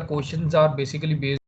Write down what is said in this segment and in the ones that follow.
questions are basically based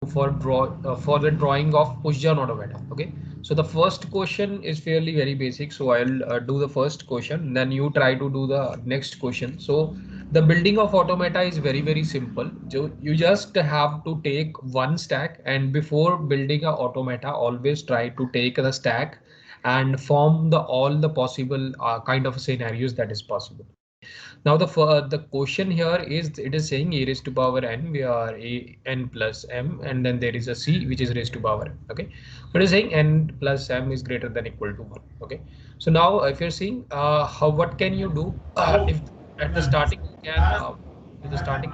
for the drawing of push down automata. Okay, so the first question is fairly very basic, so I'll do the first question, then you try to do the next question. So the building of automata is very simple. So you just have to take one stack, and before building a automata always try to take the stack and form the all the possible kind of scenarios that is possible. Okay, now the question here is, it is saying a raised to power n, we are a n plus m, and then there is a c which is raised to power m. Okay, but it is saying n plus m is greater than equal to 1. Okay, so now if you're seeing how, what can you do if at the starting you can if the starting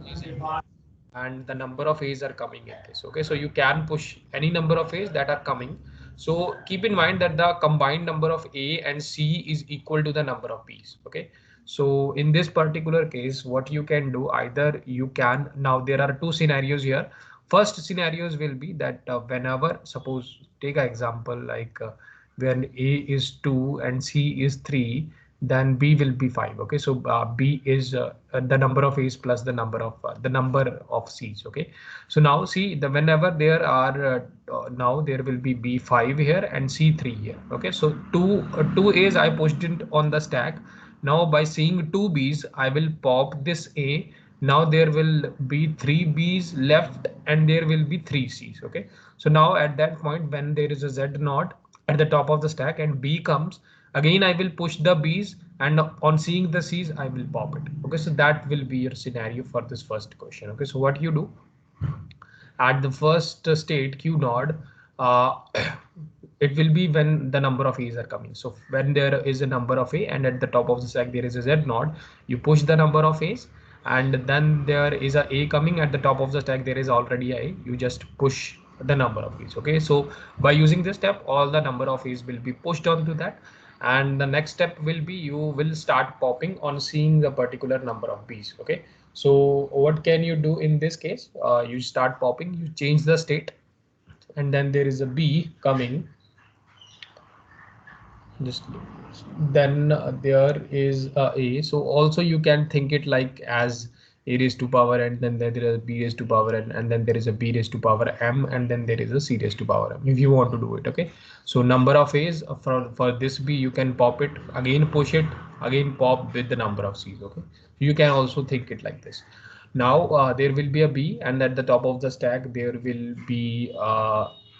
is n and the number of A's are coming in this. Okay, so you can push any number of A's that are coming. So keep in mind that the combined number of A and C is equal to the number of B's. Okay, so in this particular case, what you can do, either you can, now there are two scenarios here. First scenarios will be that whenever, suppose take an example like when A is 2 and C is 3, then B will be 5. Okay, so B is the number of A's plus the number of C's. Okay, so now see, the whenever there are now there will be B5 here and C3 here. Okay, so two A's I pushed it on the stack. Now by seeing two B's, I will pop this A. Now there will be three B's left and there will be three C's. Okay, so now at that point when there is a Z naught at the top of the stack and B comes, again I will push the B's, and on seeing the C's I will pop it. Okay, so that will be your scenario for this first question. Okay, so what you do at the first state q node, uh, it will be when the number of A's are coming. So when there is a number of A and at the top of the stack there is a Z node, you push the number of A's, and then there is a coming at the top of the stack, there is already a, you just push the number of A's. Okay, so by using this step all the number of A's will be pushed onto that, and the next step will be you will start popping on seeing the particular number of B's. Okay, so what can you do in this case? You start popping, you change the state, and then there is a B coming. Just then there is a, so also you can think it like as a raised to power n, then there is a b raised to power n, and then there is a b raised to power m, and then there is a c raised to power m if you want to do it. Okay, so number of a's for this b, you can pop it again, push it again, pop with the number of c's. Okay, you can also think it like this. Now there will be a b, and at the top of the stack there will be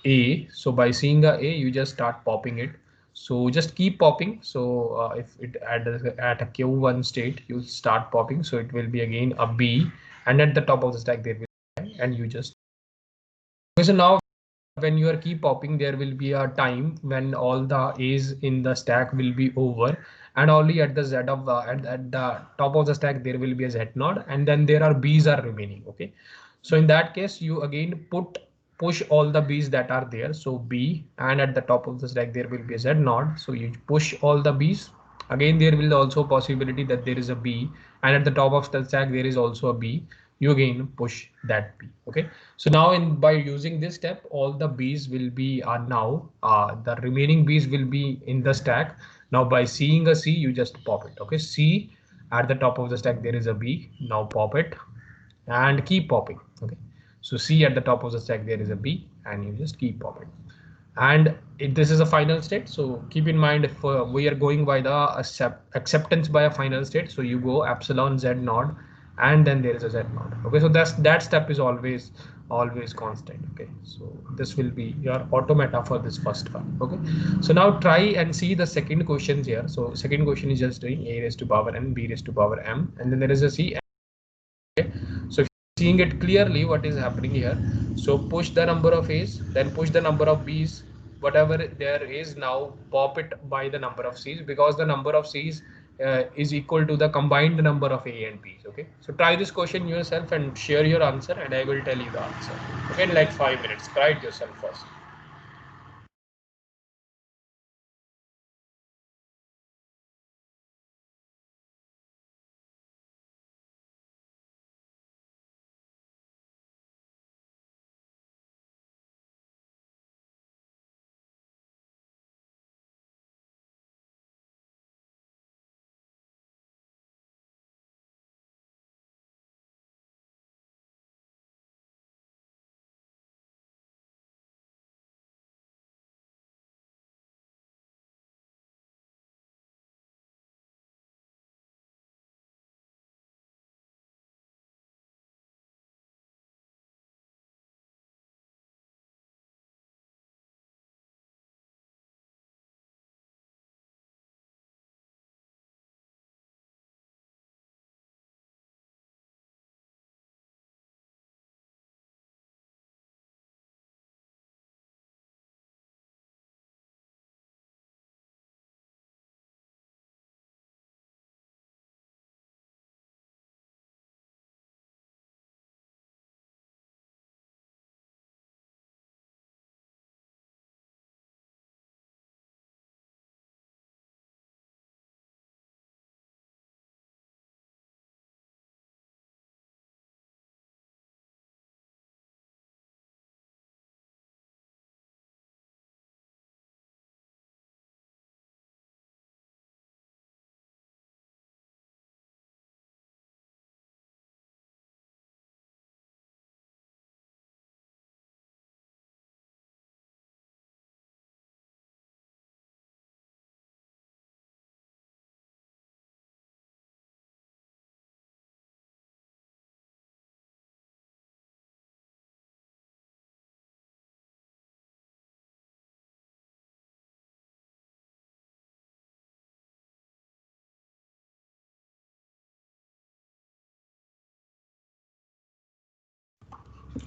a. So by seeing a, you just start popping it. So just keep popping. So if it at a q1 state you start popping, so it will be again a b, and at the top of the stack there will be a, and you just. Okay, so now when you are keep popping, there will be a time when all the A's in the stack will be over, and only at the Z of at the top of the stack there will be a Z node, and then there are B's are remaining. Okay, so in that case you again push all the B's that are there. So B, and at the top of the stack there will be a Z node, so you push all the B's. Again there will also possibility that there is a B, and at the top of the stack there is also a B. You again push that B. Okay, so now in by using this step all the B's will be now the remaining B's will be in the stack. Now by seeing a C, you just pop it. Okay, C at the top of the stack there is a B, now pop it and keep popping. Okay, so C at the top of the stack there is a B, and you just keep popping, and this is a final state. So keep in mind, if we are going by the acceptance by a final state, so you go epsilon Z node, and then there is a Z node. Okay, so that step is always constant. Okay, so this will be your automata for this first one. Okay, so now try and see the second questions here. So second question is just doing a raised to power n, b raised to power m, and then there is a c. Okay, so if you're seeing it clearly what is happening here, so push the number of a's, then push the number of b's, whatever there is, now pop it by the number of c's, because the number of c's is equal to the combined number of a and b's. Okay, so try this question yourself and share your answer, and I will tell you the answer. Okay, in like 5 minutes, try it yourself first.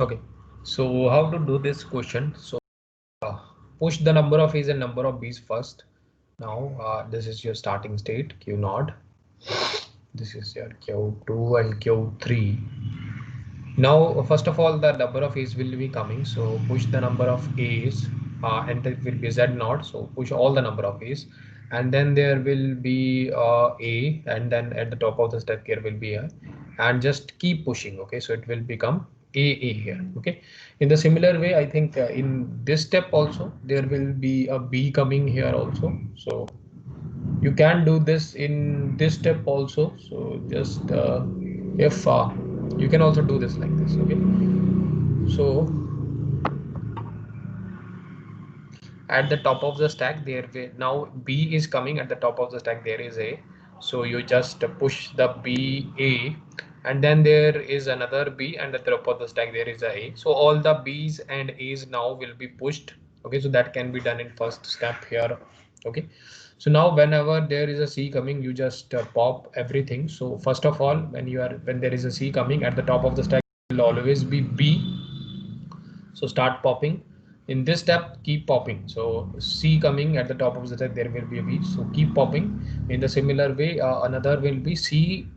Okay, so how to do this question? So push the number of A's and number of B's first. Now this is your starting state Q naught. This is your Q2 and Q3. Now first of all the number of A's will be coming, so push the number of A's and it will be Z naught, so push all the number of A's, and then there will be A, and then at the top of the stack here will be A, and just keep pushing. Okay, so it will become A here. Okay, in the similar way I think in this step also there will be a B coming here also, so you can do this in this step also. So just if you can also do this like this. Okay, so at the top of the stack there will now B is coming at the top of the stack, there is A, so you just push the B A, and then there is another B, and at the top of the stack there is a, so all the B's and A's now will be pushed. Okay, so that can be done in first step here. Okay, so now whenever there is a C coming, you just pop everything. So first of all, when there is a C coming at the top of the stack will always be B, so start popping. In this step keep popping, so C coming at the top of the stack there will be a B, so keep popping. In the similar way another will be C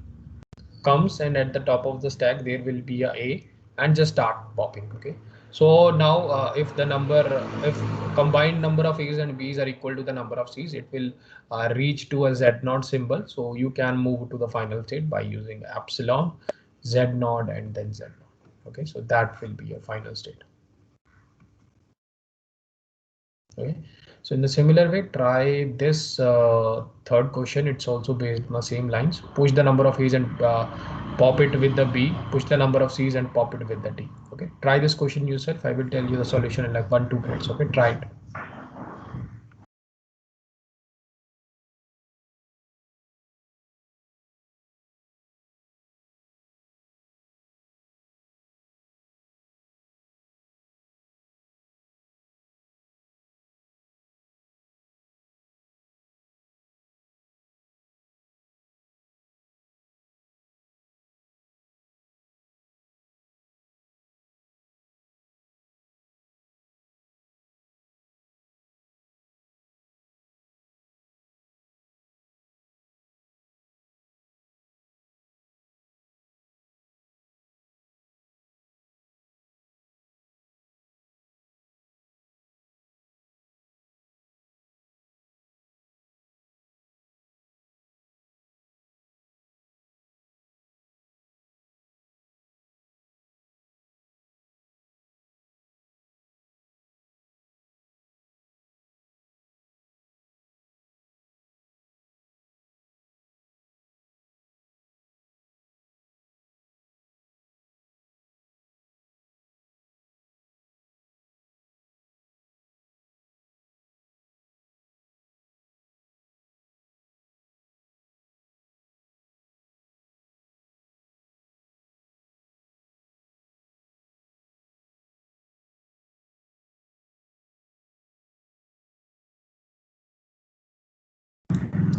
comes, and at the top of the stack there will be a, and just start popping. Okay, so now if the number if combined number of A's and B's are equal to the number of C's, it will reach to a Z naught symbol, so you can move to the final state by using epsilon, Z naught, and then Z naught. Okay, so that will be your final state. Okay, so in the similar way try this third question. It's also based on the same lines. Push the number of A's and pop it with the B, push the number of C's and pop it with the D. Okay, try this question yourself. I will tell you the solution in like 1-2 minutes. Okay, try it.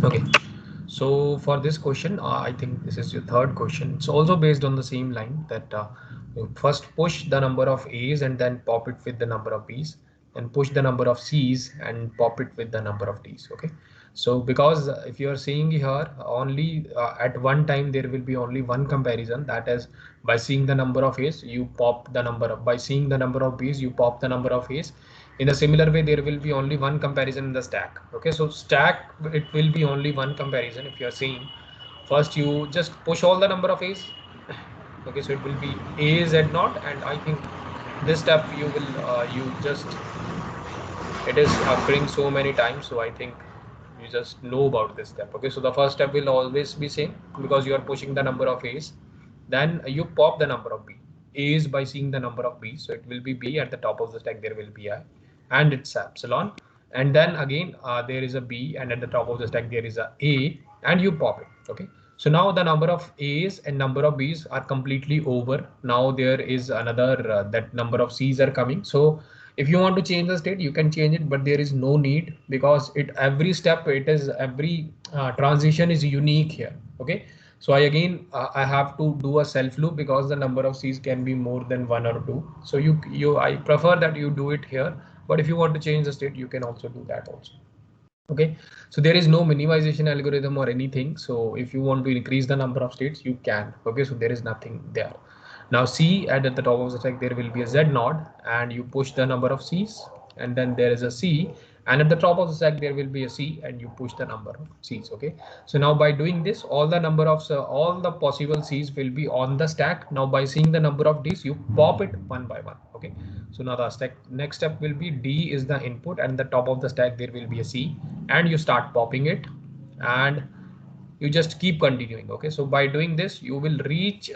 Okay, so for this question, I think this is your third question. It's also based on the same line that you first push the number of A's and then pop it with the number of B's, and push the number of C's and pop it with the number of D's. Okay, so because if you are seeing here only at one time there will be only one comparison, that is by seeing the number of A's you pop the number of, by seeing the number of B's you pop the number of A's. In a similar way there will be only one comparison in the stack. Okay, so stack it will be only one comparison. If you are seeing, first you just push all the number of A's. Okay, so it will be A Z naught, and I think this step you will you just, it is occurring so many times, so I think you just know about this step. Okay, so the first step will always be same because you are pushing the number of A's, then you pop the number of B. A's by seeing the number of B, so it will be B at the top of the stack there will be I, and it's epsilon, and then again there is a B, and at the top of the stack there is a, and you pop it. Okay, so now the number of A's and number of B's are completely over. Now there is another that number of C's are coming. So if you want to change the state you can change it, but there is no need because it every step it is every transition is unique here. Okay, So I have to do a self loop because the number of C's can be more than one or two. So I prefer that you do it here, but if you want to change the state, you can also do that also. Okay, so there is no minimization algorithm or anything. So if you want to increase the number of states, you can. Okay, so there is nothing there. Now C, at the top of the stack there will be a Z node, and you push the number of C's, and then there is a C, and at the top of the stack there will be a C, and you push the number of C's. Okay, so now by doing this, all the number of all the possible C's will be on the stack. Now by seeing the number of D's, you pop it one by one. Okay, so now the stack next step will be D is the input, and the top of the stack there will be a C, and you start popping it, and you just keep continuing. Okay, so by doing this you will reach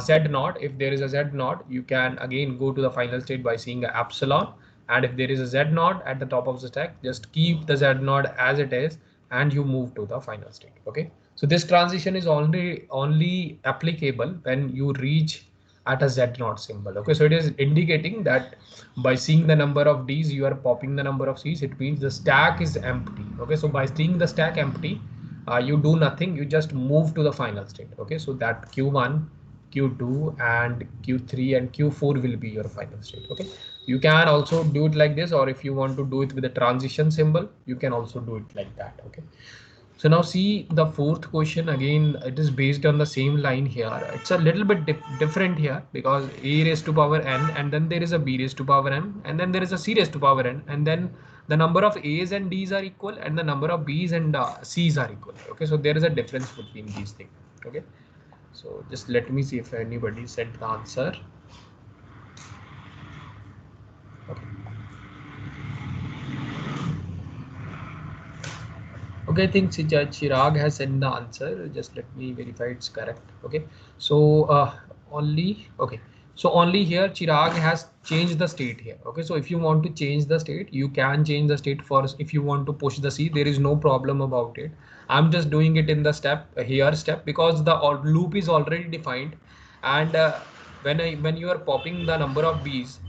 Z naught. If there is a Z naught, you can again go to the final state by seeing a epsilon, and if there is a Z naught at the top of the stack, just keep the Z naught as it is, and you move to the final state. Okay, so this transition is only applicable when you reach at a Z naught symbol. Okay, so it is indicating that by seeing the number of D's, you are popping the number of C's. It means the stack is empty. Okay, so by seeing the stack empty, you do nothing, you just move to the final state. Okay, so that q1, q2, and q3 and q4 will be your final state. Okay, you can also do it like this, or if you want to do it with a transition symbol, you can also do it like that. Okay, so now see the fourth question. Again, it is based on the same line here. It's a little bit different here, because a raised to power n, and then there is a b raised to power n, and then there is a c raised to power n, and then the number of a's and d's are equal, and the number of b's and c's are equal. Okay, so there is a difference between these things. Okay, so just let me see if anybody said the answer. Okay. Okay, I think Chirag has sent the answer. Just let me verify it's correct. Okay, so okay, so only here Chirag has changed the state here. Okay, so if you want to change the state, you can change the state. For if you want to push the C, there is no problem about it. I'm just doing it in the step because the loop is already defined, and when you are popping the number of B's,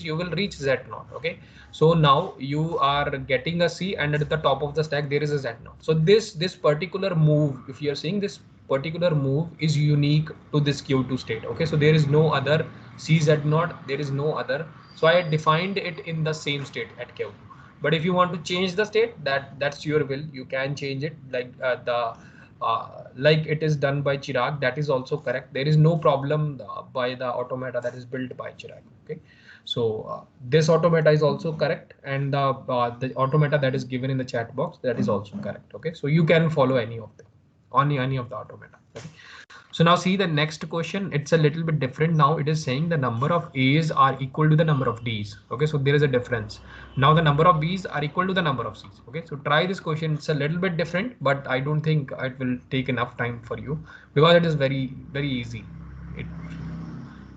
you will reach Z naught. Okay, so now you are getting a C, and at the top of the stack there is a Z naught. So this particular move, if you are seeing this particular move, is unique to this Q2 state. Okay, so there is no other CZ naught, there is no other. So I defined it in the same state at Q2. But if you want to change the state, that's your will. You can change it like it is done by Chirag. That is also correct. There is no problem by the automata that is built by Chirag. Okay, so this automata is also correct, and the automata that is given in the chat box, that is also correct. Okay, so you can follow any of them on any of the automata. Okay. So now see the next question. It's a little bit different. Now it is saying the number of A's are equal to the number of D's. Okay, so there is a difference. Now the number of B's are equal to the number of C's. Okay, so try this question. It's a little bit different, but I don't think it will take enough time for you, because it is very easy. It,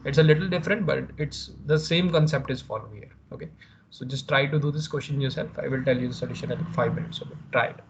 it's a little different, but it's the same concept is followed here. Okay, so just try to do this question yourself. I will tell you the solution in 5 minutes. Okay, try it.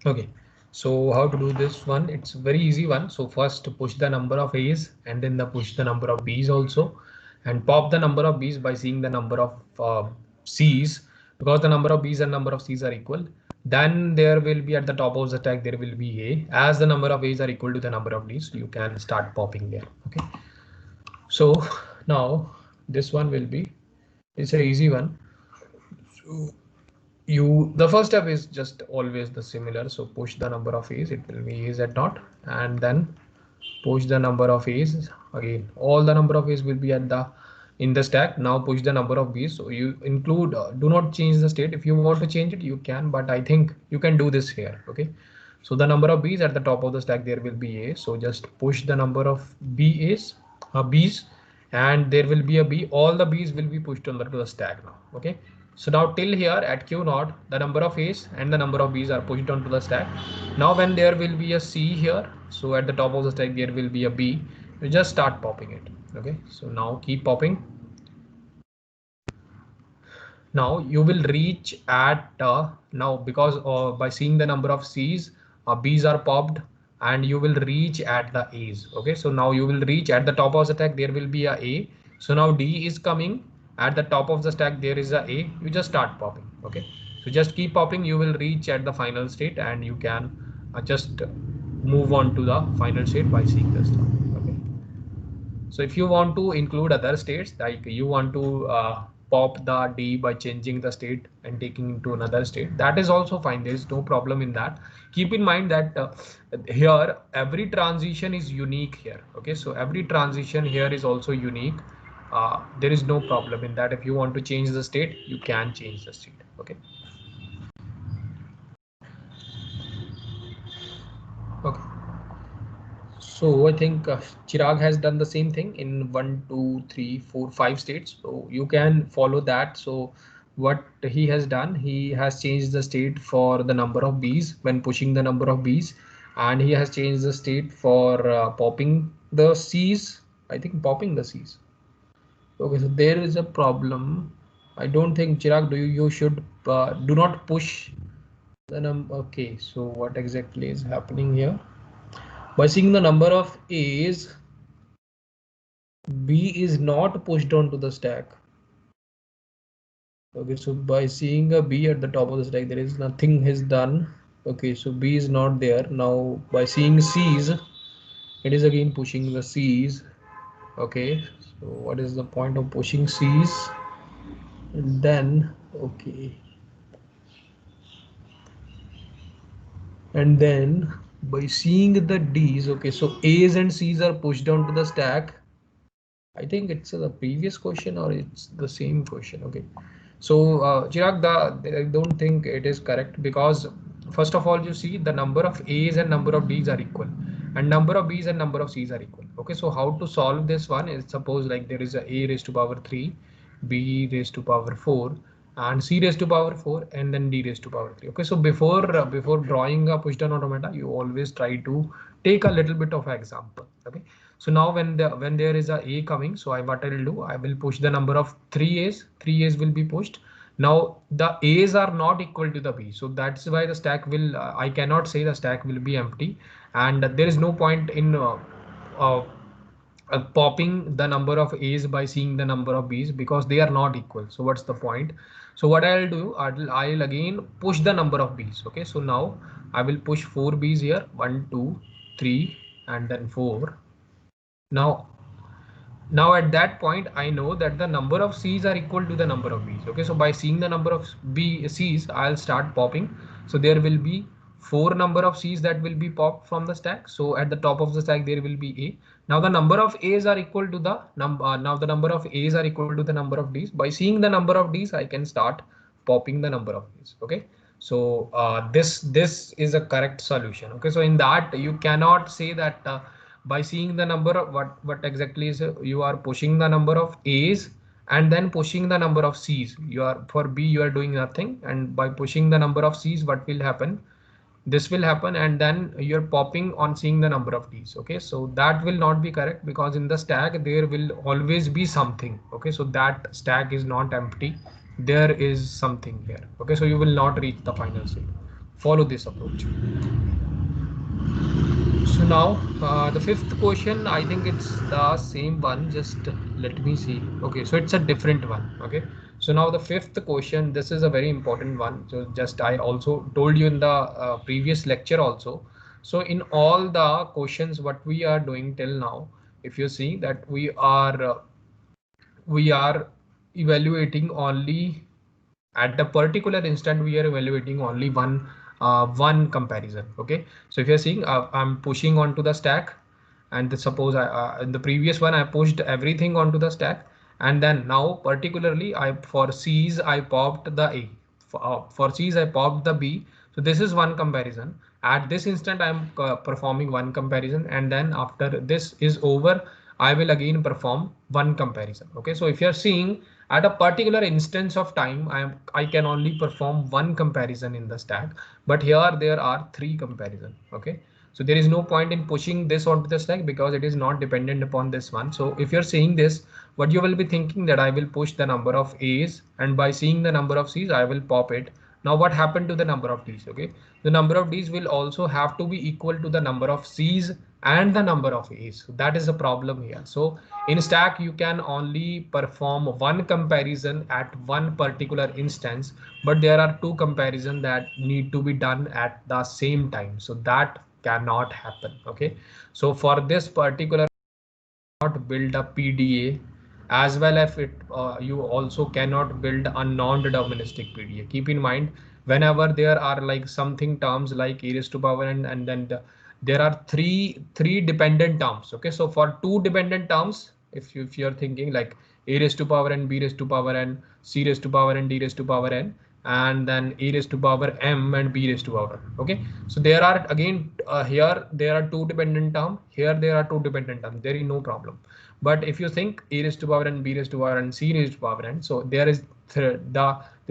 Okay, so how to do this one? It's very easy one. So first push the number of A's and then the push the number of B's also, and pop the number of B's by seeing the number of C's, because the number of B's and number of C's are equal. Then there will be at the top of the stack there will be A. As the number of A's are equal to the number of D's, you can start popping there. Okay. So now this one will be, it's a easy one. So the first step is just always the similar. So push the number of A's, it will be A Z dot, and then push the number of A's again. All the number of A's will be at the in the stack. Now push the number of B's. So you include, do not change the state. If you want to change it, you can, but I think you can do this here. Okay. So the number of B's at the top of the stack, there will be A. So just push the number of B's, and there will be a B. All the B's will be pushed on to the stack now. Okay. So now till here at Q naught, the number of A's and the number of B's are pushed onto the stack. Now when there will be a C here, so at the top of the stack there will be a B, you just start popping it. Okay, so now keep popping. Now you will reach at now, because by seeing the number of C's, B's are popped, and you will reach at the A's. Okay, so now you will reach at the top of the stack, there will be a. So now D is coming at the top of the stack, there is a. You just start popping. Okay, so just keep popping, you will reach at the final state, and you can just move on to the final state by seeing this stuff. Okay, so if you want to include other states, like you want to pop the D by changing the state and taking into another state, that is also fine. There is no problem in that. Keep in mind that here every transition is unique here. Okay, so every transition here is also unique. There is no problem in that. If you want to change the state, you can change the state. Okay. Okay. So I think Chirag has done the same thing in 1, 2, 3, 4, 5 states. So you can follow that. So what he has done, he has changed the state for the number of B's when pushing the number of B's, and he has changed the state for popping the C's. I think popping the C's. Okay, so there is a problem. I don't think Chirag, you should do not push the number. Okay, so what exactly is happening here? By seeing the number of A's, B is not pushed onto the stack. Okay, so by seeing a B at the top of the stack, there is nothing is done. Okay, so B is not there. Now by seeing C's, it is again pushing the C's. Okay, so what is the point of pushing C's? And then, okay. And then by seeing the D's, okay, so A's and C's are pushed down to the stack. I think it's the previous question or it's the same question. Okay, so Chirag, I don't think it is correct, because first of all, you see the number of A's and number of D's are equal, and number of B's and number of C's are equal. Okay, so how to solve this one is, suppose like there is a raised to power 3, B raised to power 4, and C raised to power 4, and then D raised to power 3. Okay, so before drawing a push down automata, you always try to take a little bit of example. Okay, so now when there is a coming, so what I will do, I will push the number of 3A's will be pushed. Now the A's are not equal to the B, so that's why the stack will I cannot say the stack will be empty, and there is no point in uh, popping the number of A's by seeing the number of B's, because they are not equal. So what's the point? So what I'll do, I'll again push the number of B's. Okay, so now I will push 4 B's here, 1, 2, 3, and then 4. Now at that point, I know that the number of C's are equal to the number of B's. Okay, so by seeing the number of C's, I'll start popping. So there will be 4 number of C's that will be popped from the stack. So at the top of the stack, there will be A. Now the number of A's are equal to the now the number of A's are equal to the number of D's. By seeing the number of D's, I can start popping the number of D's. Okay, so this is a correct solution. Okay, so in that you cannot say that by seeing the number of what exactly is you are pushing the number of A's and then pushing the number of C's. You are for B you are doing nothing, and by pushing the number of C's, what will happen? This will happen, and then you're popping on seeing the number of D's. Okay, so that will not be correct, because in the stack there will always be something. Okay, so that stack is not empty, there is something here. Okay, so you will not reach the final state. follow this approach. So now the fifth question, I think it's the same one. Just let me see. Okay, so it's a different one. Okay, so now the fifth question, this is a very important one. So just I also told you in the previous lecture also. So in all the questions, what we are doing till now, if you see that we are evaluating only at the particular instant, we are evaluating only one comparison. Okay, so if you're seeing I'm pushing onto the stack, and suppose I in the previous one I pushed everything onto the stack, and then now particularly I for C's I popped the A, for C's I popped the B. So this is one comparison. At this instant I'm performing one comparison, and then after this is over I will again perform one comparison. Okay, so if you're seeing at a particular instance of time, I can only perform one comparison in the stack, but here there are three comparison. Okay, so there is no point in pushing this onto the stack because it is not dependent upon this one. So if you're seeing this, what you will be thinking that I will push the number of A's, and by seeing the number of C's I will pop it. Now what happened to the number of D's? Okay, the number of D's will also have to be equal to the number of C's and the number of A's. So that is the problem here. So in stack you can only perform one comparison at one particular instance, but there are two comparisons that need to be done at the same time. So that cannot happen. Okay, so for this particular not build a PDA, as well as it you also cannot build a non-deterministic PDA. Keep in mind, whenever there are like something terms like e raised to power and then there are three dependent terms. Okay, so for two dependent terms, if you're thinking like a raised to power n, b raised to power n, c raised to power n, d raised to power n, and then e raised to power m and b raised to power. Okay, so there are again here there are two dependent term, here there are two dependent term, there is no problem. But if you think a raised to power n, b raised to power n, c raised to power n, so there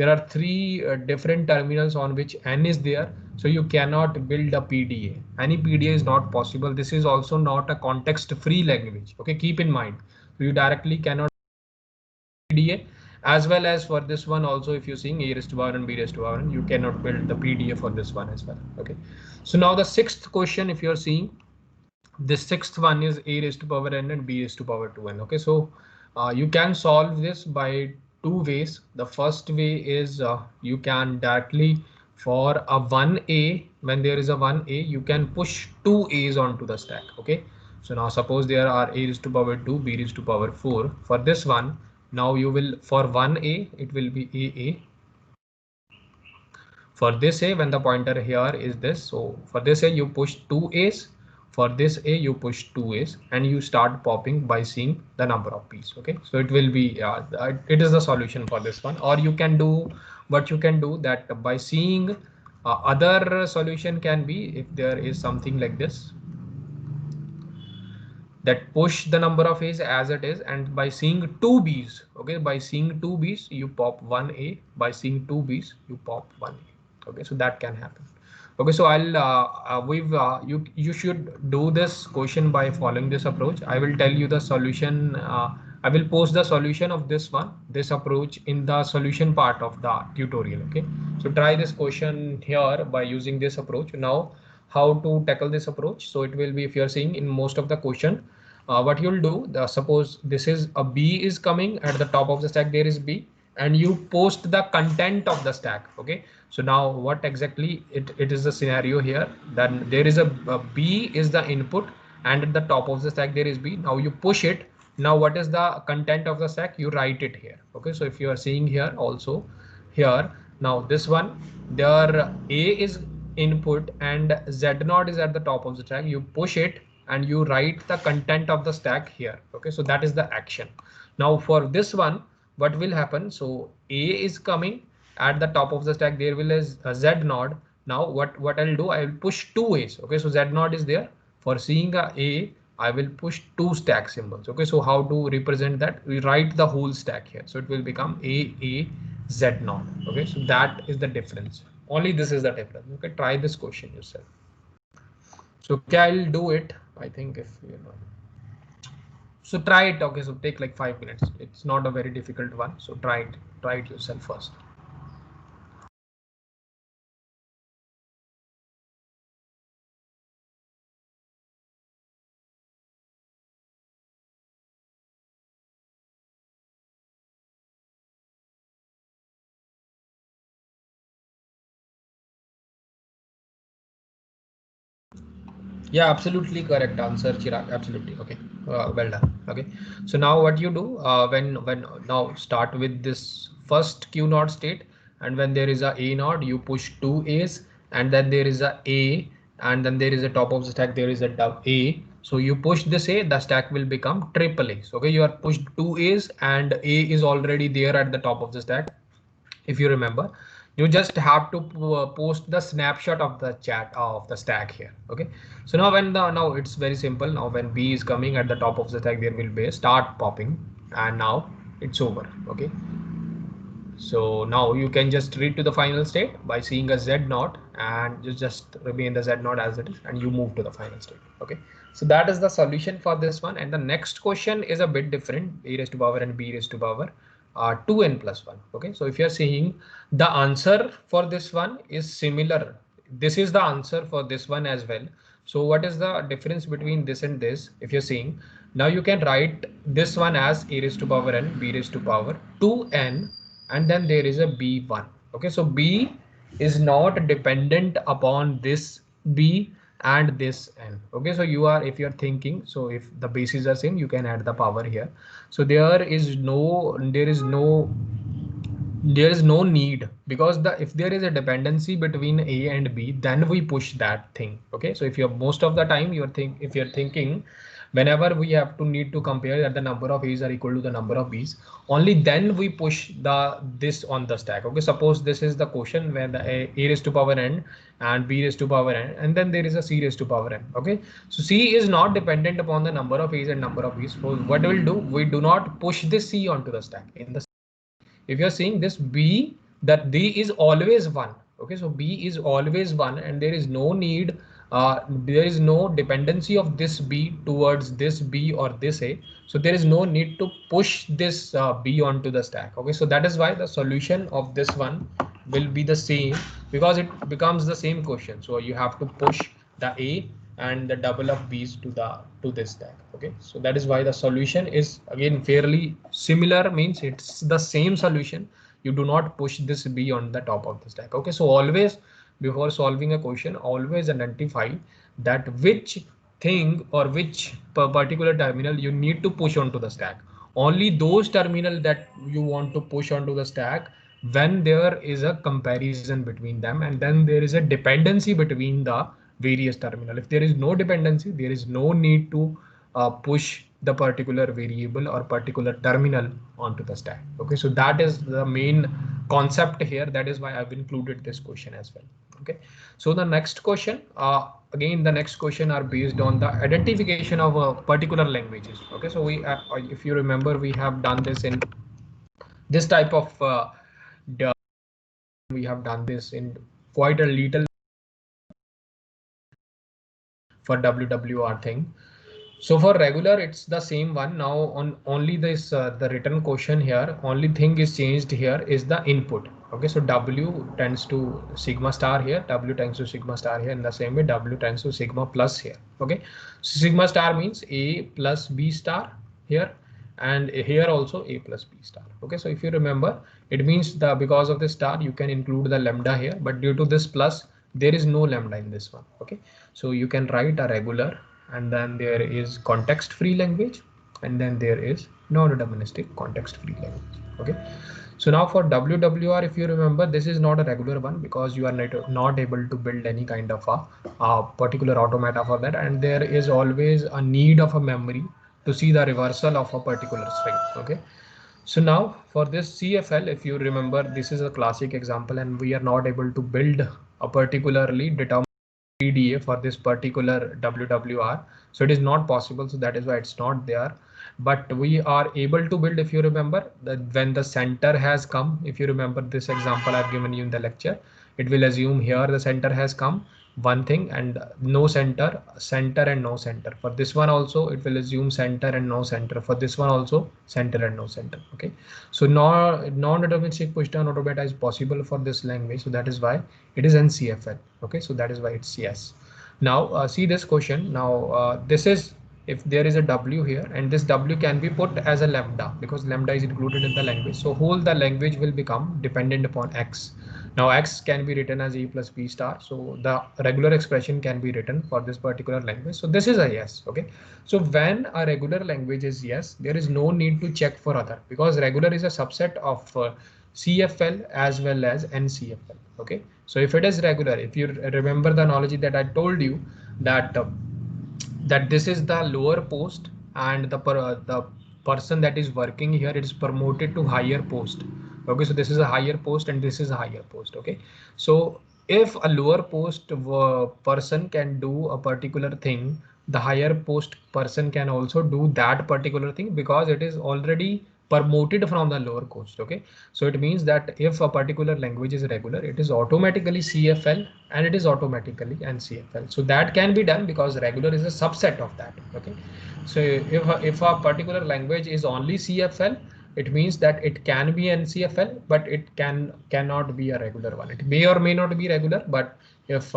are three different terminals on which n is there, so you cannot build a PDA. Any PDA is not possible. This is also not a context free language. Okay, keep in mind, you directly cannot PDA, as well as for this one also, if you're seeing a raised to power and b raised to power n, you cannot build the PDA for this one as well. Okay, so now the sixth question, if you're seeing, the sixth one is a raised to power n and b raised to power 2n. Okay, so you can solve this by two ways. The first way is you can directly for a 1a, when there is a 1a, you can push two a's onto the stack. Okay, so now suppose there are a raised to power 2, b raised to power 4. For this one, now you will for 1a it will be aa. For this a, when the pointer here is this, so for this a you push two a's, for this a you push two a's, and you start popping by seeing the number of p's. Okay, so it will be it is the solution for this one. Or you can do what you can do, that by seeing other solution can be, if there is something like this, that push the number of a's as it is, and by seeing two b's, okay, by seeing two b's you pop one a, by seeing two b's you pop one a. Okay, so that can happen. Okay, so I'll you should do this question by following this approach. I will tell you the solution. I will post the solution of this approach in the solution part of the tutorial. Okay, so try this question here by using this approach. Now how to tackle this approach? So it will be, if you're seeing in most of the question, what you'll do, suppose this is a b is coming at the top of the stack, there is b, and you post the content of the stack. Okay, so now what exactly it is the scenario here, then there is a b is the input, and at the top of the stack there is b. Now you push it. Now what is the content of the stack? You write it here. Okay, so if you are seeing here also, here now this one, there a is input and z naught is at the top of the stack. You push it and you write the content of the stack here. Okay, so that is the action. Now for this one, what will happen? So a is coming at the top of the stack, there will is a z node. Now what I'll do, I will push two a's. Okay, so z node is there. For seeing a, I will push two stack symbols. Okay, so how to represent that? We write the whole stack here, so it will become a z node. Okay, so that is the difference. Only this is the difference. Okay, try this question yourself. So okay, I'll do it. I think if you know. So try it. Okay, so take like 5 minutes. It's not a very difficult one. So try it yourself first. Yeah, absolutely correct answer, Chirag. Absolutely. Okay. Well done. Okay. So now what you do when now start with this first Q naught state, and when there is a naught, you push two A's, and then there is a, and then there is a top of the stack, there is a. So you push this A, the stack will become triple A. So okay, you are pushed two A's and A is already there at the top of the stack. If you remember, you just have to post the snapshot of the chat of the stack here. Okay, so now now it's very simple. Now when B is coming at the top of the stack, there will be a start popping, and now it's over. Okay, so now you can just read to the final state by seeing a Z naught, and you just remain the Z naught as it is, and you move to the final state. Okay, so that is the solution for this one. And the next question is a bit different: a raised to power and b raised to power 2n plus 1. Okay, so if you're seeing, the answer for this one is similar. This is the answer for this one as well. So what is the difference between this and this? If you're seeing, now you can write this one as a raised to power n, b raised to power 2n, and then there is a b1. Okay, so b is not dependent upon this b and this n. Okay, so you are, if you're thinking, so if the bases are same, you can add the power here. So there is no need, because if there is a dependency between a and b, then we push that thing. Okay, so if you're most of the time if you're thinking, whenever we have to need to compare that the number of a's are equal to the number of b's, only then we push this on the stack. Okay, suppose this is the question where the a raised to power n and b raised to power n, and then there is a c raised to power n. Okay, so c is not dependent upon the number of a's and number of b's. So what we'll do, we do not push this c onto the stack. If you're seeing this b, that b is always 1. Okay, so b is always 1, and there is no need, there is no dependency of this b towards this b or this a. So there is no need to push this b onto the stack. Okay, so that is why the solution of this one will be the same, because it becomes the same question. So you have to push the a and the double of b's to this stack. Okay, so that is why the solution is again fairly similar, means it's the same solution. You do not push this b on the top of the stack. Okay, so always before solving a question, always identify that which thing or which particular terminal you need to push onto the stack. Only those terminal that you want to push onto the stack when there is a comparison between them, and then there is a dependency between the various terminal. If there is no dependency, there is no need to push the particular variable or particular terminal onto the stack. Okay, so that is the main concept here. That is why I've included this question as well. Okay, so the next question, again the next question are based on the identification of particular languages. Okay, so if you remember, we have done this in this type of we have done this in quite a little for WWR thing. So for regular, it's the same one. Now on only this the written question here, only thing is changed here is the input. Okay, so W tends to sigma star here, W tends to sigma star here. In the same way, W tends to sigma plus here. Okay, so sigma star means A plus B star here, and here also A plus B star. Okay, so if you remember, it means the because of the star you can include the lambda here, but due to this plus there is no lambda in this one. Okay, so you can write a regular, and then there is context free language, and then there is non-deterministic context free language. Okay, so now for WWR, if you remember, this is not a regular one because you are not able to build any kind of a particular automata for that, and there is always a need of a memory to see the reversal of a particular string. Okay, so now for this CFL, if you remember, this is a classic example, and we are not able to build a particularly determined PDA for this particular WWR. So it is not possible. So that is why it's not there. But we are able to build, if you remember, that when the center has come, if you remember this example I've given you in the lecture, it will assume here the center has come, one thing, and no center, center and no center. For this one also, it will assume center and no center. For this one also, center and no center. Okay, so non-deterministic pushdown automata is possible for this language. So that is why it is NCFL. Okay, so that is why it's yes. Now see this question. Now this is if there is a W here, and this W can be put as a lambda because lambda is included in the language. So whole the language will become dependent upon X. Now x can be written as a plus b star. So the regular expression can be written for this particular language. So this is a yes. Okay. So when a regular language is yes, there is no need to check for other, because regular is a subset of CFL as well as NCFL. Okay. So if it is regular, if you remember the analogy that I told you, that that this is the lower post, and the person that is working here is promoted to higher post. Okay, so this is a higher post and this is a higher post. Okay, so if a lower post person can do a particular thing, the higher post person can also do that particular thing, because it is already promoted from the lower post. Okay, so it means that if a particular language is regular, it is automatically CFL and it is automatically NCFL. So that can be done because regular is a subset of that. Okay, so if a particular language is only CFL, it means that it can be NCFL, but it cannot be a regular one. It may or may not be regular, but if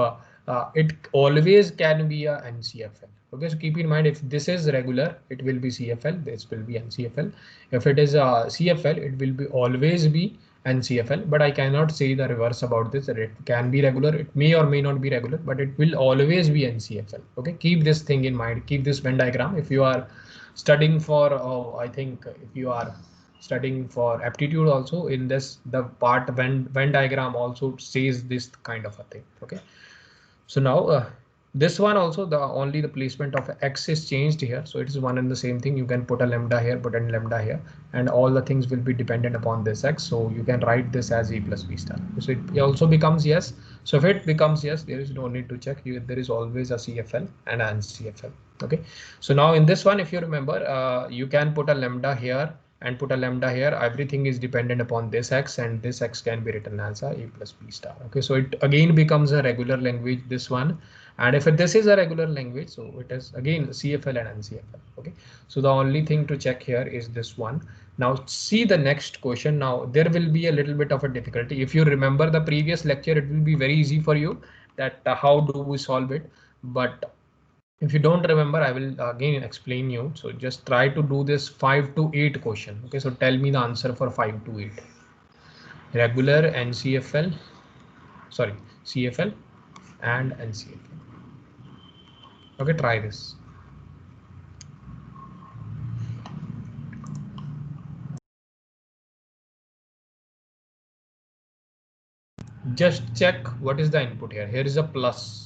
it always can be a NCFL. Okay, so keep in mind, if this is regular, it will be CFL. This will be NCFL. If it is a CFL, it will be always be NCFL. But I cannot say the reverse about this. That it can be regular. It may or may not be regular, but it will always be NCFL. Okay, keep this thing in mind. Keep this Venn diagram. If you are studying for, I think if you are studying for aptitude also, in this the part Venn diagram also says this kind of a thing. Okay, so now this one also, the only the placement of x is changed here, so it is one and the same thing. You can put a lambda here, put a lambda here, and all the things will be dependent upon this x. So you can write this as e plus b star. So it also becomes yes. So if it becomes yes, there is no need to check. There is always a CFL and an CFL. Okay, so now in this one, if you remember, you can put a lambda here and put a lambda here. Everything is dependent upon this x, and this x can be written as a plus b star. Okay, so it again becomes a regular language, this one. And if this is a regular language, so it is again CFL and NCFL. Okay, so the only thing to check here is this one. Now see the next question. Now there will be a little bit of a difficulty. If you remember the previous lecture, it will be very easy for you that how do we solve it. But if you don't remember, I will again explain you. So just try to do this 5 to 8 question. Okay, so tell me the answer for 5 to 8. Regular, NCFL, sorry, CFL and NCFL. Okay, try this. Just check what is the input here. Here is a plus.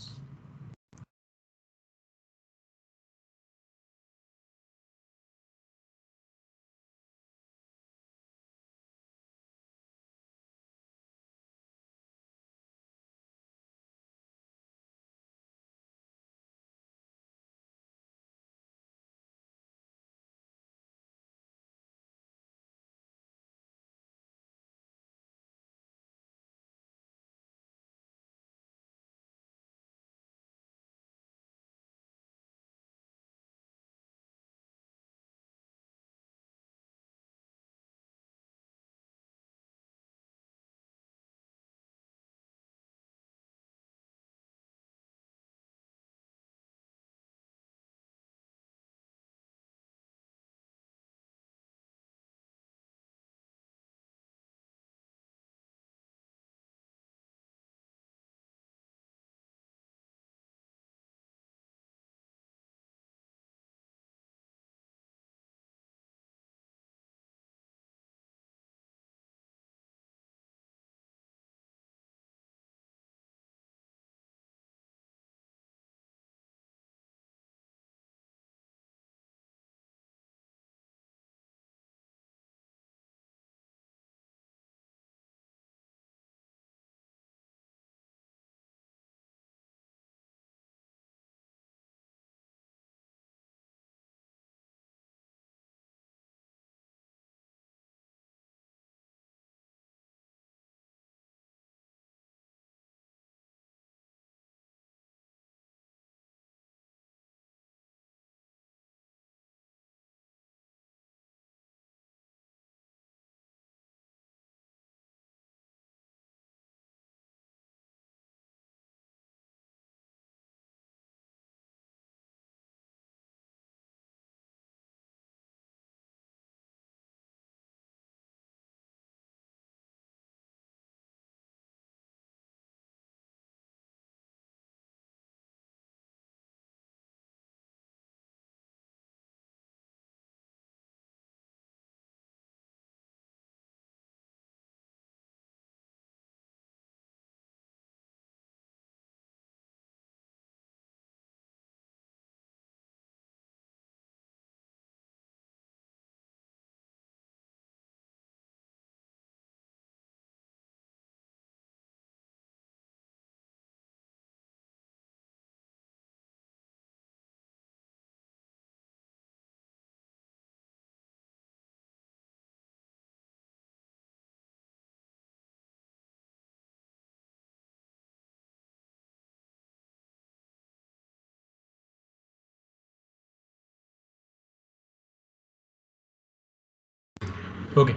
Okay,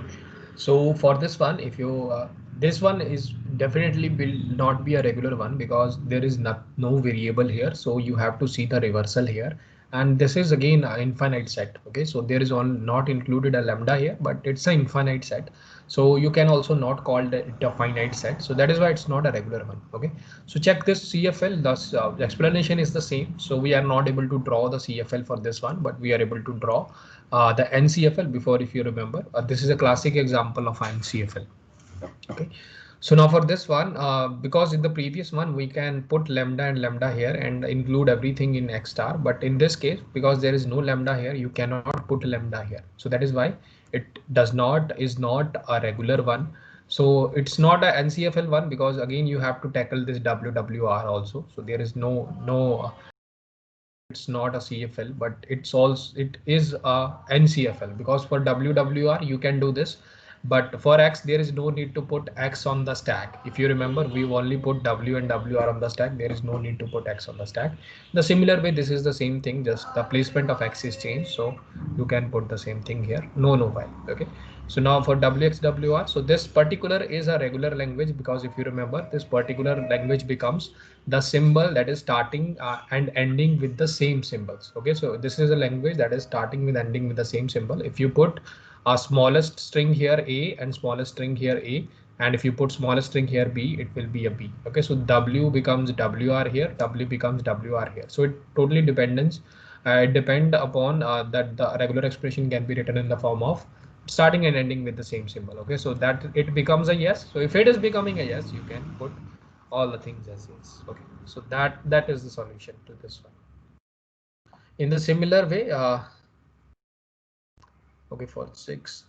so for this one, if you this one is definitely will not be a regular one because there is not no variable here. So you have to see the reversal here, and this is again an infinite set. Okay, so there is on not included a lambda here, but it's an infinite set. So you can also not call it a finite set. So that is why it's not a regular one. Okay, so check this CFL. The explanation is the same. So we are not able to draw the CFL for this one, but we are able to draw the NCFL before, if you remember. This is a classic example of NCFL. Okay, so now for this one, because in the previous one we can put lambda and lambda here and include everything in X star, but in this case, because there is no lambda here, you cannot put lambda here. So that is why it is not a regular one. So it's not a NCFL one because again you have to tackle this WWR also. So there is no it's not a CFL, but it is a NCFL because for WWR you can do this, but for X there is no need to put X on the stack. If you remember, we've only put W and WR on the stack. There is no need to put X on the stack. The similar way, this is the same thing, just the placement of X is changed, so you can put the same thing here. No while. Okay. So now for WXWR, so this particular is a regular language because if you remember, this particular language becomes the symbol that is starting and ending with the same symbols. Okay, so this is a language that is starting with ending with the same symbol. If you put a smallest string here A and smallest string here A, and if you put smallest string here B, it will be a B. Okay, so W becomes WR here, W becomes WR here. So it totally depends. It depend upon that the regular expression can be written in the form of starting and ending with the same symbol. Okay, so that it becomes a yes. So if it is becoming a yes, you can put all the things as yes. Okay, so that is the solution to this one. In the similar way, okay, for sixth,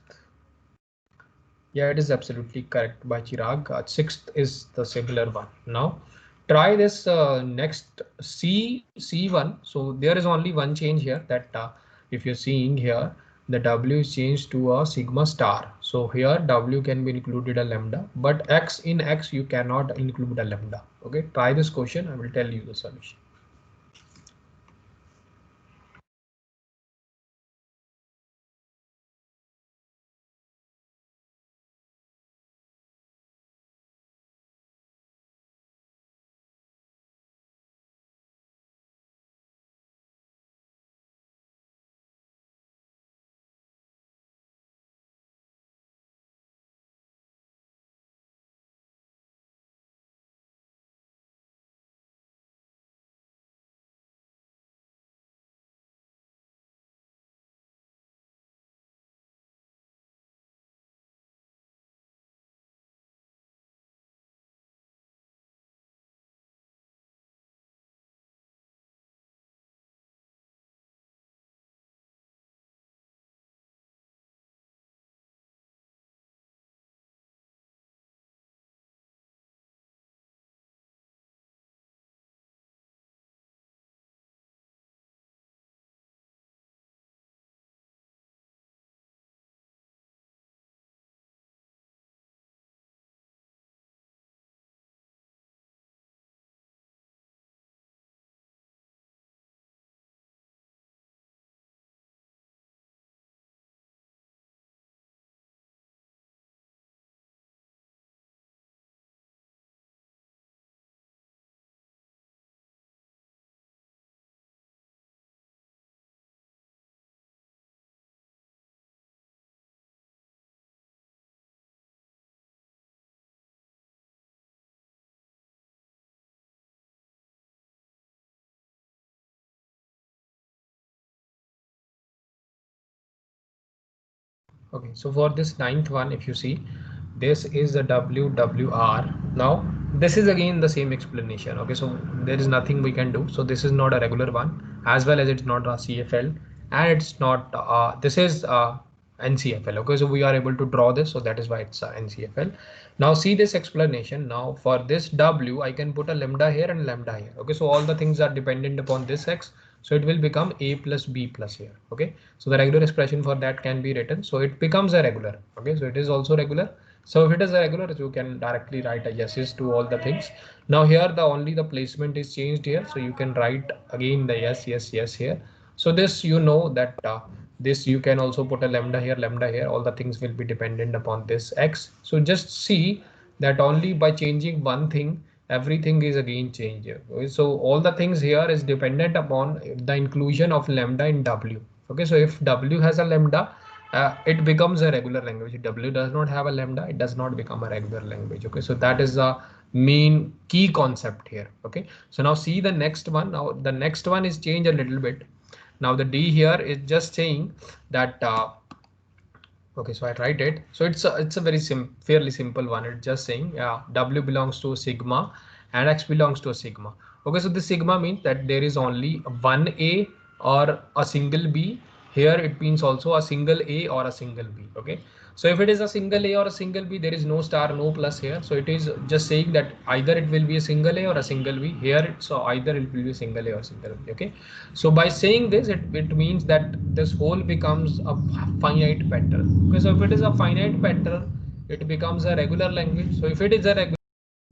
yeah, it is absolutely correct by Chirag. Sixth is the similar one. Now try this next C1. So there is only one change here, that if you're seeing here, the W is changed to a sigma star. So here W can be included a lambda, but X in X you cannot include a lambda. Okay, try this question. I will tell you the solution. Okay, so for this ninth one, if you see, this is the WWR. Now, this is again the same explanation. Okay, so there is nothing we can do. So this is not a regular one, as well as it's not a CFL, and it's not, this is NCFL. Okay, so we are able to draw this, so that is why it's NCFL. Now see this explanation. Now for this W, I can put a lambda here and lambda here. Okay, so all the things are dependent upon this X. So it will become A plus B plus here. Okay, so the regular expression for that can be written. So it becomes a regular. Okay, so it is also regular. So if it is a regular, you can directly write a yeses to all the things. Now here the only the placement is changed here. So you can write again the yes, yes, yes here. So this, you know, that this you can also put a lambda here, all the things will be dependent upon this x. So just see that only by changing one thing everything is again changed here. Okay, so all the things here is dependent upon the inclusion of lambda in w. Okay, so if w has a lambda, it becomes a regular language. If w does not have a lambda, it does not become a regular language. Okay, so that is the main key concept here. Okay, so now see the next one. Now the next one is changed a little bit. Now the d here is just saying that okay, so I write it. So it's a very fairly simple one. It's just saying w belongs to sigma and x belongs to a sigma. Okay, so the sigma means that there is only one a or a single b. Here it means also a single a or a single b. Okay, so if it is a single a or a single b, there is no star, no plus here. So it is just saying that either it will be a single a or a single b. Here so either it will be a single a or single b. Okay, so by saying this, it means that this whole becomes a finite pattern. Okay, so if it is a finite pattern, it becomes a regular language. So if it is a regular,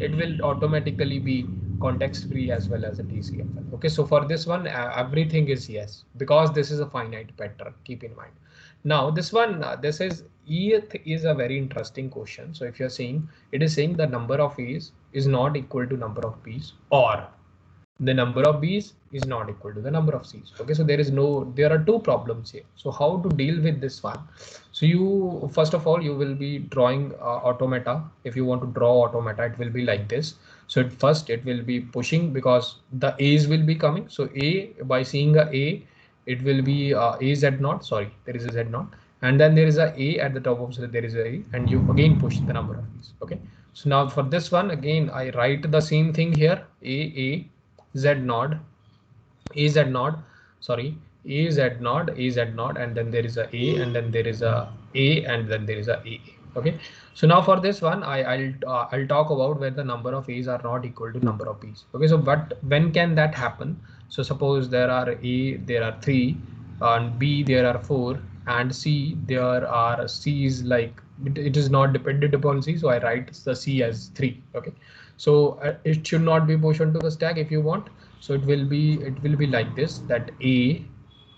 it will automatically be context free as well as a DCFL. Okay, so for this one, everything is yes, because this is a finite pattern. Keep in mind. Now this one, this is ETH is a very interesting question. So if you're saying, it is saying the number of A's is not equal to number of B's, or the number of B's is not equal to the number of C's. Okay, so there are two problems here. So how to deal with this one? So you, first of all, you will be drawing automata. If you want to draw automata, it will be like this. So at first it will be pushing because the A's will be coming. So A, by seeing a, it will be A Z naught. Sorry, there is a Z naught. And then there is a at the top of, so there is a, and you again push the number of A's. Okay. So now for this one, again, I write the same thing here. A Z naught, A Z naught, sorry, A Z naught, A Z naught, and then there is a, and then there is a, and then there is a. Okay. So now for this one, I'll talk about where the number of A's are not equal to number of B's. Okay. So but when can that happen? So suppose there are there are 3, and B there are 4, and C there are C's like it is not dependent upon C. So I write the C as 3. Okay. So it should not be pushed onto the stack if you want. So it will be like this, that A,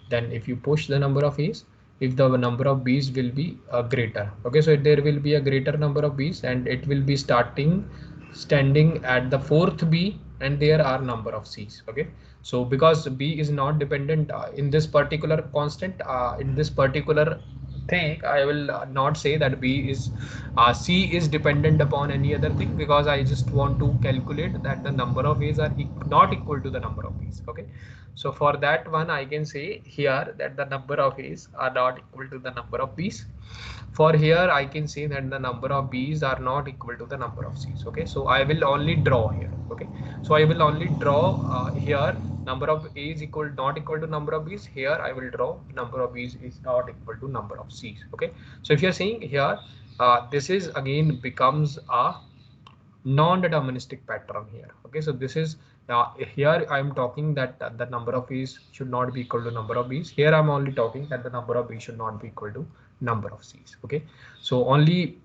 then if you push the number of A's, if the number of B's will be greater. Okay, so there will be a greater number of B's, and it will be standing at the 4th B, and there are number of C's. Okay, so because B is not dependent in this particular constant, in this particular thing, I will not say that B is C is dependent upon any other thing, because I just want to calculate that the number of A's are not equal to the number of B's. Okay, so for that one, I can say here that the number of A's are not equal to the number of B's. For here, I can say that the number of B's are not equal to the number of C's. Okay, so I will only draw here. Okay, so I will only draw here number of A's not equal to number of B's. Here I will draw number of B's is not equal to number of C's. Okay, so if you're saying here, this is again becomes a non-deterministic pattern here. Okay, so this is here I am talking that the number of A's should not be equal to number of B's. Here I'm only talking that the number of B's should not be equal to number of C's. Okay, so only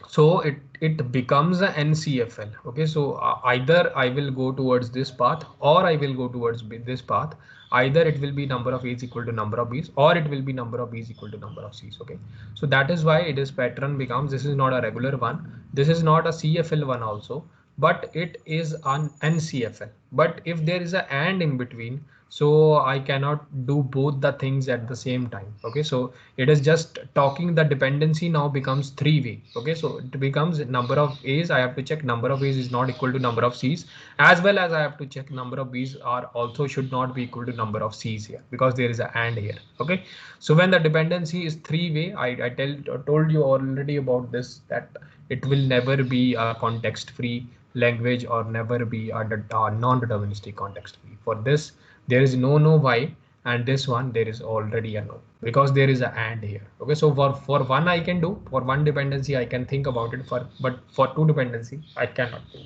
so it becomes a NCFL. Okay, so either I will go towards this path or I will go towards this path. Either it will be number of A's equal to number of B's, or it will be number of B's equal to number of C's. Okay, so that is why it is pattern becomes, this is not a regular one, this is not a CFL one also, but it is an NCFL. But if there is a and in between, so I cannot do both the things at the same time. Okay, so it is just talking the dependency now becomes 3-way. Okay, so it becomes number of A's, I have to check number of A's is not equal to number of C's, as well as I have to check number of B's are also should not be equal to number of C's here, because there is a and here. Okay, so when the dependency is 3-way, I told you already about this, that it will never be a context free language or never be a non-deterministic context free. For this, there is no why, and this one there is already a no, because there is a and here. Okay, so for one I can do, for one dependency I can think about it, but for two dependency I cannot do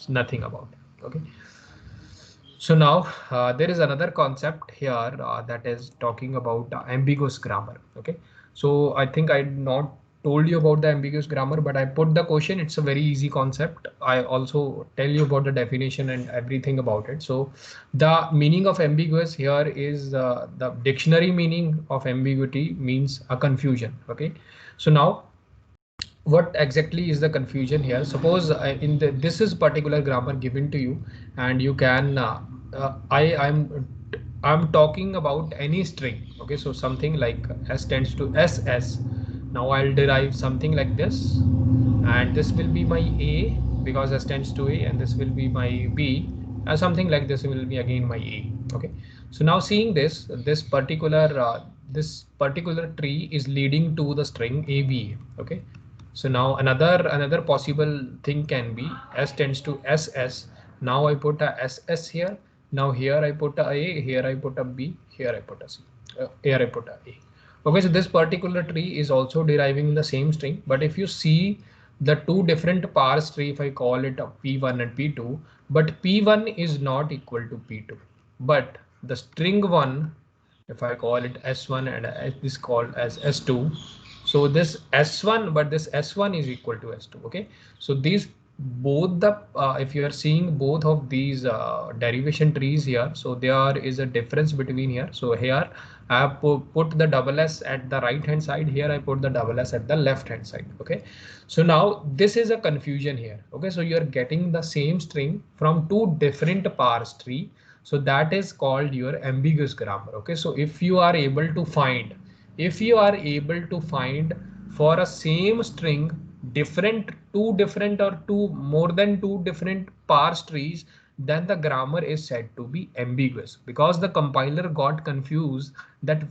nothing about it. Okay, so now there is another concept here that is talking about ambiguous grammar. Okay, so I think I not told you about the ambiguous grammar, but I put the question. It's a very easy concept. I also tell you about the definition and everything about it. So the meaning of ambiguous here is the dictionary meaning of ambiguity means a confusion. Okay, so now what exactly is the confusion here? Suppose in this is particular grammar given to you, and you can I'm talking about any string. Okay, so something like s tends to ss. Now I'll derive something like this, and this will be my a because s tends to a, and this will be my b, and something like this will be again my a. Okay, so now seeing this particular tree is leading to the string aba. Okay, so now another possible thing can be s tends to ss. Now I put a ss here. Now here I put a a, here I put a b, here I put a c, here I put a a. Okay, so this particular tree is also deriving the same string, but if you see the two different parse tree, if I call it a p1 and p2, but p1 is not equal to p2, but the string one, if I call it s1 and it is called as s2, so this s1, but this s1 is equal to s2. Okay, so these both the if you are seeing both of these derivation trees here, so there is a difference between here. So here I have put the double s at the right hand side, here I put the double s at the left hand side. Okay, so now this is a confusion here. Okay, so you are getting the same string from two different parse tree, so that is called your ambiguous grammar. Okay, so if you are able to find for a same string two different or two more than two different parse trees, then the grammar is said to be ambiguous, because the compiler got confused that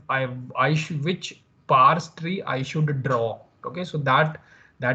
which parse tree I should draw. Okay, so that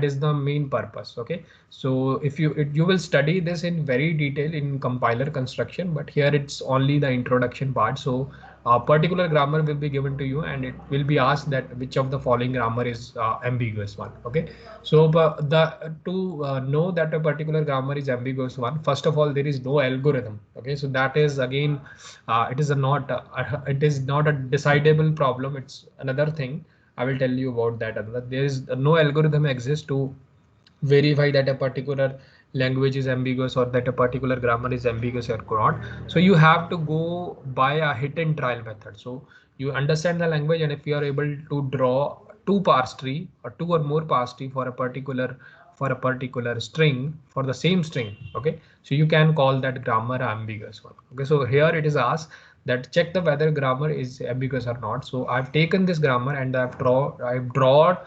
is the main purpose. Okay, so if you will study this in very detail in compiler construction, but here it's only the introduction part. So a particular grammar will be given to you, and it will be asked that which of the following grammar is ambiguous one. Okay, so the to know that a particular grammar is ambiguous one, first of all there is no algorithm. Okay, so that is again it is not a decidable problem. It's another thing. I will tell you about that. There is no algorithm exists to verify that a particular language is ambiguous or that a particular grammar is ambiguous or not. So you have to go by a hit and trial method. So you understand the language, and if you are able to draw two parse tree or two or more parse tree for a particular string for the same string. Okay, so you can call that grammar ambiguous one. Okay, so here it is asked that check the whether grammar is ambiguous or not. So I've taken this grammar and I've drawn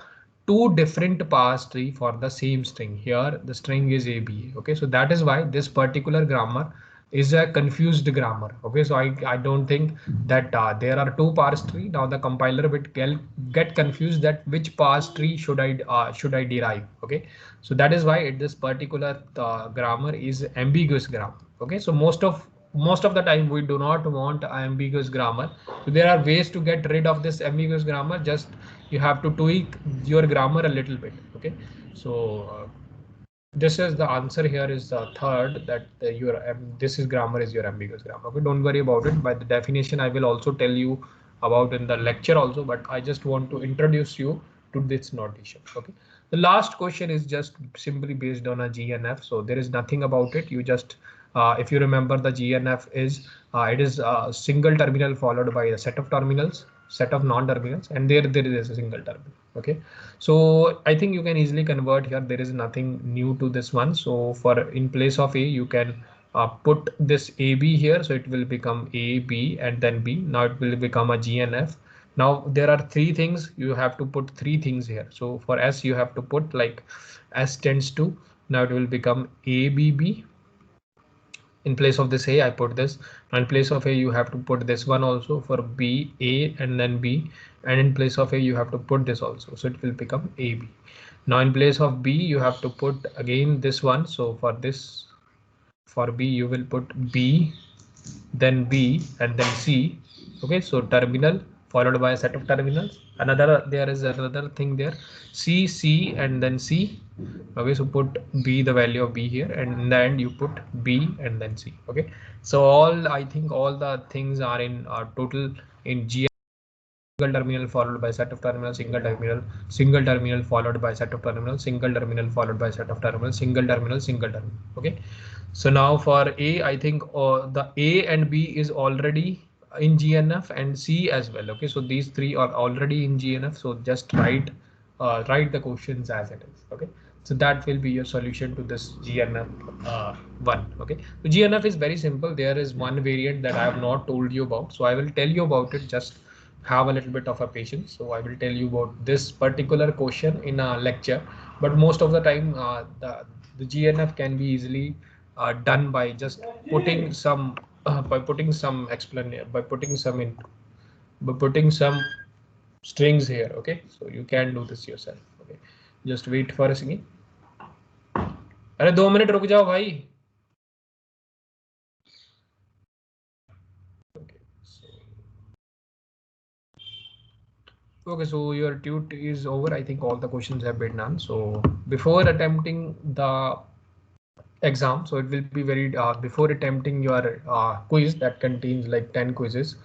two different parse tree for the same string. Here the string is ABA. Okay, so that is why this particular grammar is a confused grammar. Okay, so I don't think that there are two parse tree. Now the compiler will get confused that which parse tree should I derive. Okay, so that is why this particular grammar is ambiguous grammar. Okay, so most of the time we do not want ambiguous grammar. So there are ways to get rid of this ambiguous grammar. Just you have to tweak your grammar a little bit. Okay, so this is the answer here is the third, that this is grammar is your ambiguous grammar. Okay, don't worry about it. By the definition I will also tell you about in the lecture also, but I just want to introduce you to this notation. Okay, the last question is just simply based on a GNF, so there is nothing about it. You just if you remember, the GNF is it is a single terminal followed by a set of terminals, set of non-terminals, and there is a single terminal. Okay, so I think you can easily convert here. There is nothing new to this one. So for in place of a, you can put this AB here, so it will become A, B, and then B. Now it will become a GNF. Now there are three things, you have to put three things here. So for S you have to put like S tends to, now it will become ABB. In place of this A I put this, and in place of A you have to put this one also. For B, A, and then B, and in place of A you have to put this also, so it will become AB. Now in place of B you have to put again this one. So for this, for B you will put B, then B, and then C. Okay, so terminal followed by a set of terminals. There is another thing there, C, and then C. Okay, so put B, the value of B here, and in the end you put B and then C. Okay, so I think all the things are in total in G terminal followed by set of terminals, single terminal followed by set of terminals, single terminal followed by set of terminals, single terminal. Okay. So now for A, I think the A and B is already in GNF and C as well. Okay, so these three are already in GNF. So just write the questions as it is. Okay, so that will be your solution to this GNF one. Okay, so GNF is very simple. There is one variant that I have not told you about. So I will tell you about it. Just have a little bit of a patience. So I will tell you about this particular question in a lecture. But most of the time, the GNF can be easily done by just putting some by putting some strings here. Okay, so you can do this yourself. Okay, just wait for a second. अरे 2 minute रुक जाओ भाई. Okay, so your tute is over. I think all the questions have been done. So before attempting the exam, so it will be very before attempting your quiz that contains like 10 quizzes,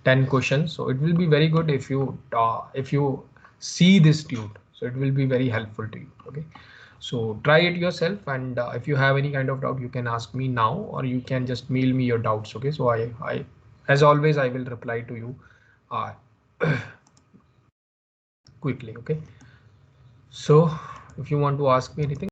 10 questions. So it will be very good if you see this tute. So it will be very helpful to you. Okay. So try it yourself, and if you have any kind of doubt, you can ask me now, or you can just mail me your doubts. Okay. So as always, I will reply to you uh, quickly. Okay. So if you want to ask me anything.